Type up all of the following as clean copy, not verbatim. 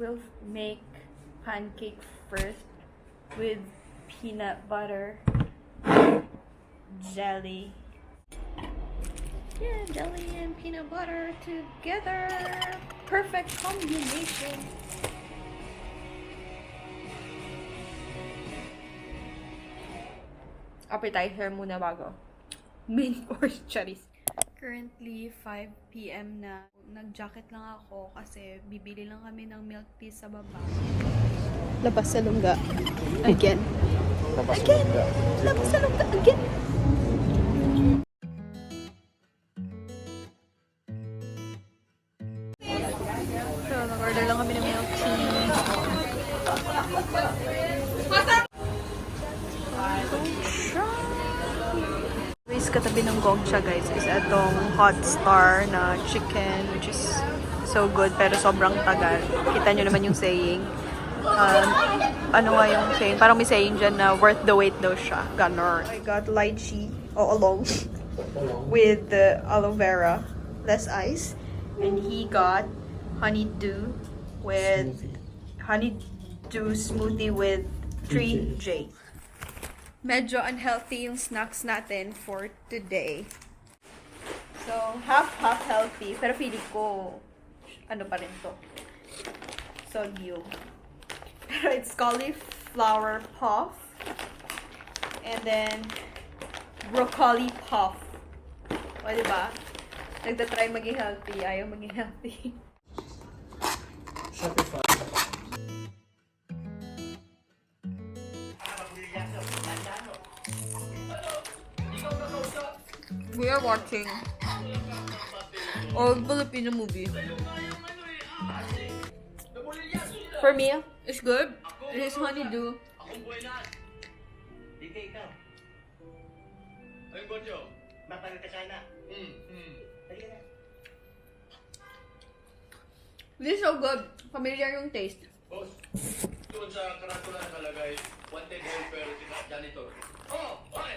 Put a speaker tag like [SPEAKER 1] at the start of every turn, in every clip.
[SPEAKER 1] we'll make pancake first with peanut butter, jelly. Yeah, jelly and peanut butter together. Perfect combination. Appetizer muna bago main course, charis. Currently, 5 PM na. Nag-jacket lang ako kasi bibili lang kami ng milk tea sa baba. Labas sa lungga. Again. Again! Labas sa lungga. Again! So, nag-order lang kami ng milk tea. Katabi ng gongcha guys is itong hot star na chicken which is so good pero sobrang tagal. Kita nyo naman yung saying. Ano nga yung saying? Parang may saying dyan na worth the wait daw siya. Ganon. I got lychee along with the aloe vera, less ice. And he got honeydew smoothie with 3J. Medyo unhealthy yung snacks natin for today. So, half healthy. Pero feeling ko, ano pa rin to? Sodium. Pero it's cauliflower puff. And then, broccoli puff. O, diba? Nagtatry maging healthy. Ayaw maging healthy. We are watching old Filipino movie. For me, it's good. It is honeydew. This is so good. Familiar yung taste.
[SPEAKER 2] Boss, doon sa karatula nakalagay, wanted helper, janitor. Oh, okay.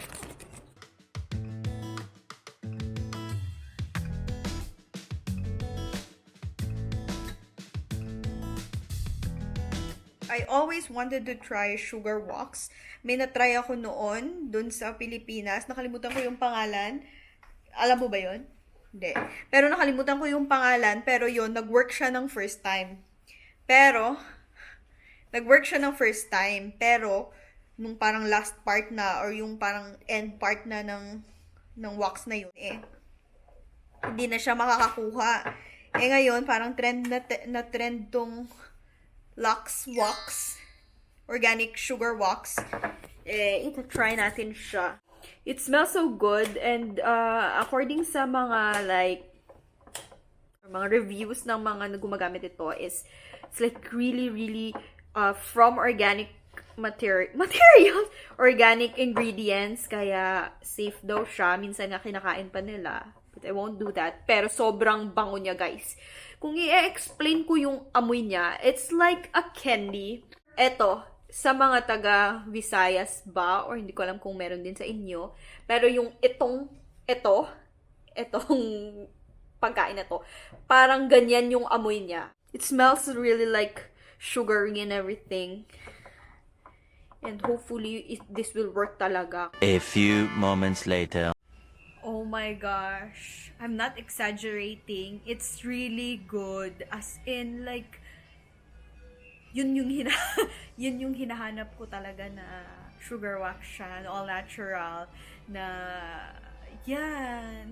[SPEAKER 1] I always wanted to try sugar wax. May na-try ako noon, dun sa Pilipinas. Nakalimutan ko yung pangalan. Alam mo ba yun? Hindi. Pero nakalimutan ko yung pangalan, pero yun, nag-work siya ng first time. Pero, nung parang last part na, or yung parang end part na ng wax na yun, hindi na siya makakakuha. Ngayon, parang trend na trend tong LUXE WAX, organic sugar wax. Ita-try natin siya. It smells so good and according sa mga reviews ng mga gumagamit ito is it's like really from organic materials, organic ingredients, kaya safe daw siya. Minsan nga kinakain pa nila. But I won't do that. Pero sobrang bango niya, guys. Kung i-explain ko yung amoy niya, it's like a candy. Eto, sa mga taga Visayas ba, or hindi ko alam kung meron din sa inyo, pero yung itong pagkain na to, parang ganyan yung amoy niya. It smells really like sugary and everything. And hopefully, this will work talaga.
[SPEAKER 3] A few moments later.
[SPEAKER 1] Oh my gosh. I'm not exaggerating. It's really good. As in, like, yun yung hinahanap ko talaga na sugar wax siya, all natural, na,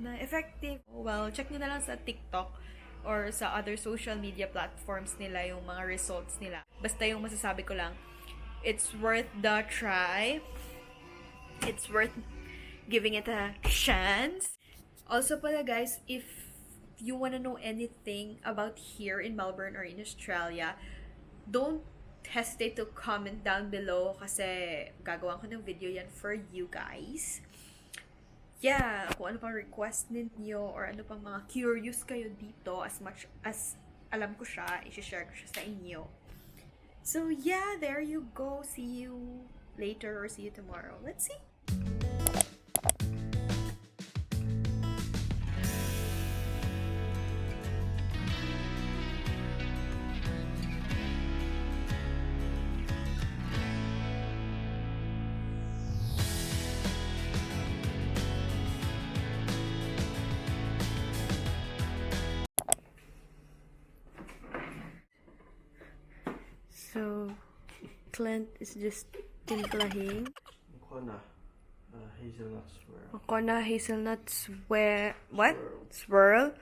[SPEAKER 1] na effective. Well, check nyo na lang sa TikTok or sa other social media platforms nila yung mga results nila. Basta yung masasabi ko lang, it's worth the try. It's worth giving it a chance. Also pala guys, if you wanna know anything about here in Melbourne or in Australia, don't hesitate to comment down below kasi gagawa ko ng video yan for you guys. Yeah, kung ano pang request ninyo or ano pang mga curious kayo dito, as much as alam ko siya, i-share ko siya sa inyo. So yeah, there you go. See you later or see you tomorrow. Let's see.
[SPEAKER 4] So, Clint is just timplahing. Hazelnut what? Swirl.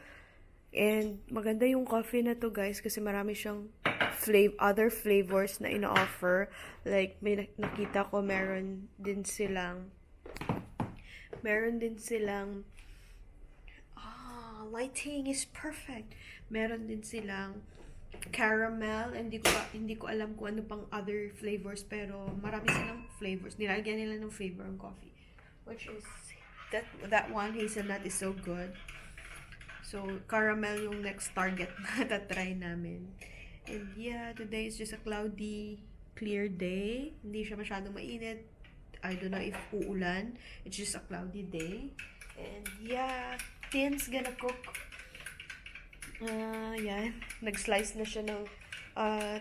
[SPEAKER 4] And maganda yung coffee na to, guys, kasi marami siyang other flavors na ina-offer. Like, may nakita ko meron din silang lighting is perfect. Meron din silang caramel. Hindi ko alam kung ano pang other flavors, pero marami silang flavors. Nilagyan nila ng flavor ng coffee. Which is, that one, hazelnut, is so good. So, caramel yung next target na tatry namin. And yeah, today is just a cloudy, clear day. Hindi siya masyadong mainit. I don't know if uulan. It's just a cloudy day. And yeah, Tin's gonna cook. Yan. Nag-slice na siya ng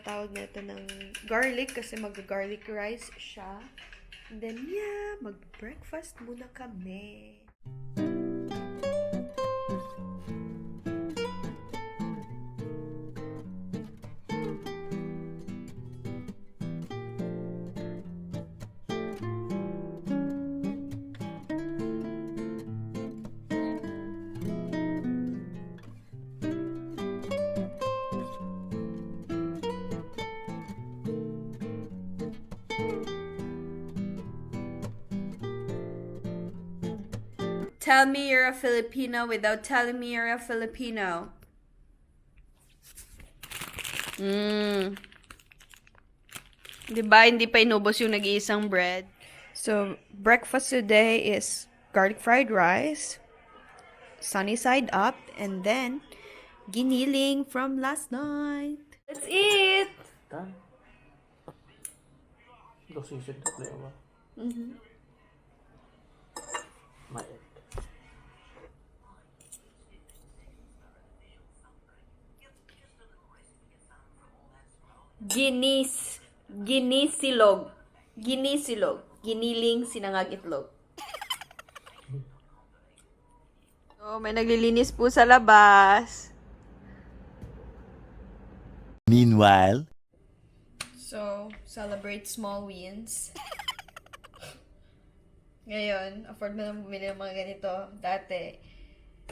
[SPEAKER 4] tawag na ito ng garlic kasi mag-garlic rice siya. And then yeah, mag-breakfast muna kami.
[SPEAKER 5] Tell me you're a Filipino without telling me you're a Filipino. Diba, hindi pa inubos yung nag-iisang bread.
[SPEAKER 4] So, breakfast today is garlic fried rice, sunny side up, and then giniling from last night.
[SPEAKER 5] Let's eat!
[SPEAKER 2] Done. Dosisig na flavor. My egg.
[SPEAKER 5] Ginisilog. Giniling sinangag itlog. So, may naglilinis po sa labas.
[SPEAKER 3] Meanwhile,
[SPEAKER 1] So, celebrate small wins. Ngayon, afford mo lang bumili ng mga ganito. Dati,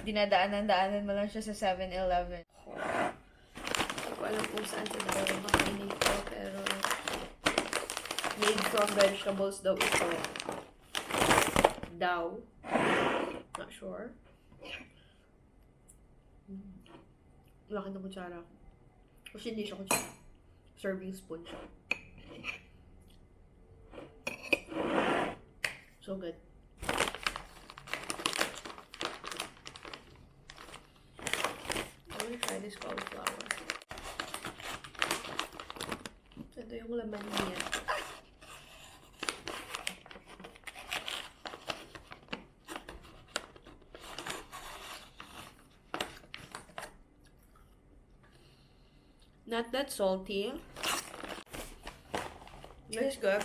[SPEAKER 1] dinadaanan mo lang siya sa 7-Eleven. Hindi ko alam kung saan sa dalawa makainin ko, pero made from vegetables daw ito. Not sure. Laki ng kutsara. Kasi hindi siya kutsara. Serving spoon siya. So good. I want to try this cauliflower. Ito yung laman niya. Not that salty. It's good.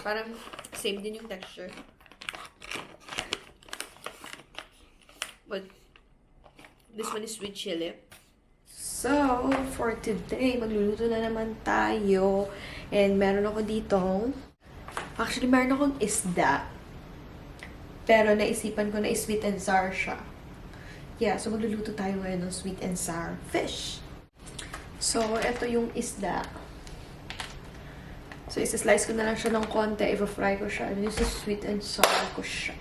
[SPEAKER 1] Parang same din yung texture. But this one is sweet chili. So, for today, magluluto na naman tayo. And meron ako ditong, actually meron akong isda. Pero naisipan ko na sweet and sour siya. Yeah, so magluluto tayo ngayon ng sweet and sour fish. So, ito yung isda. So, isa-slice ko na lang siya ng konti. I-fry ko siya. And this is sweet and sour ko siya.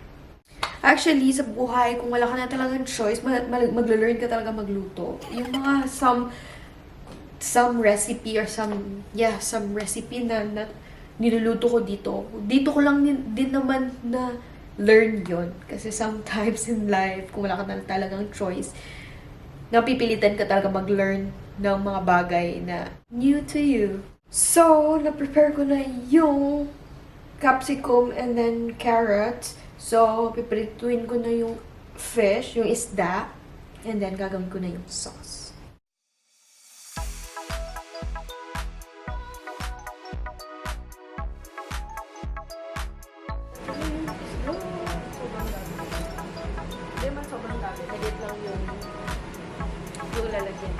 [SPEAKER 1] Actually, sa buhay, kung wala ka na talagang choice, maglo-learn ka talaga magluto. Yung mga some recipe or some recipe na niluluto ko dito. Dito ko lang din naman na learn yon. Kasi sometimes in life, kung wala ka na talagang choice, napipilitan ka talaga mag-learn ng mga bagay na new to you. So, na-prepare ko na yung capsicum and then carrots. So, piprituin ko na yung fish, yung isda, and then gagawin ko na yung sauce. Hindi man sobrang dami. Nagit lang yung lalagyan.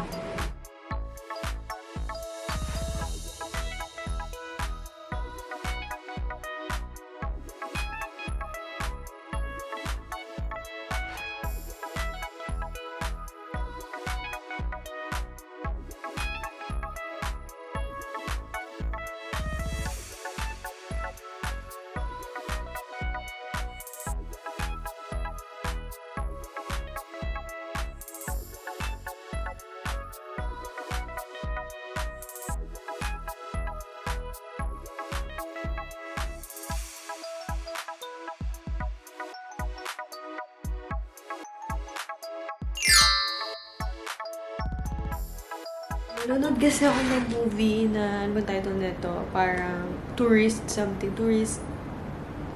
[SPEAKER 4] Nanonood kasi ako ng movie na, ano ba title nito? Parang tourist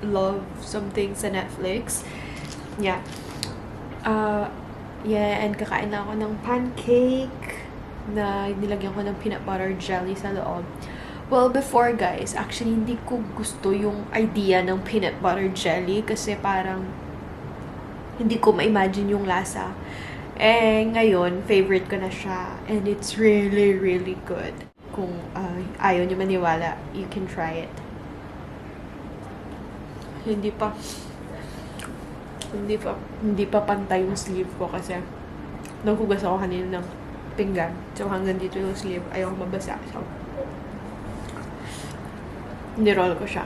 [SPEAKER 4] love something sa Netflix. Yeah. Yeah, and kakain na ako ng pancake na nilagyan ko ng peanut butter jelly sa loob. Well, before guys, actually hindi ko gusto yung idea ng peanut butter jelly kasi parang hindi ko ma-imagine yung lasa. Eh, ngayon, favorite ko na siya. And it's really, really good. Kung ayaw niyo maniwala, you can try it. Hindi pa pantay yung sleeve ko kasi naghugas ako kanina ng pinggan. So, hanggang dito yung sleeve. Ayaw mabasa. So, niroll ko siya.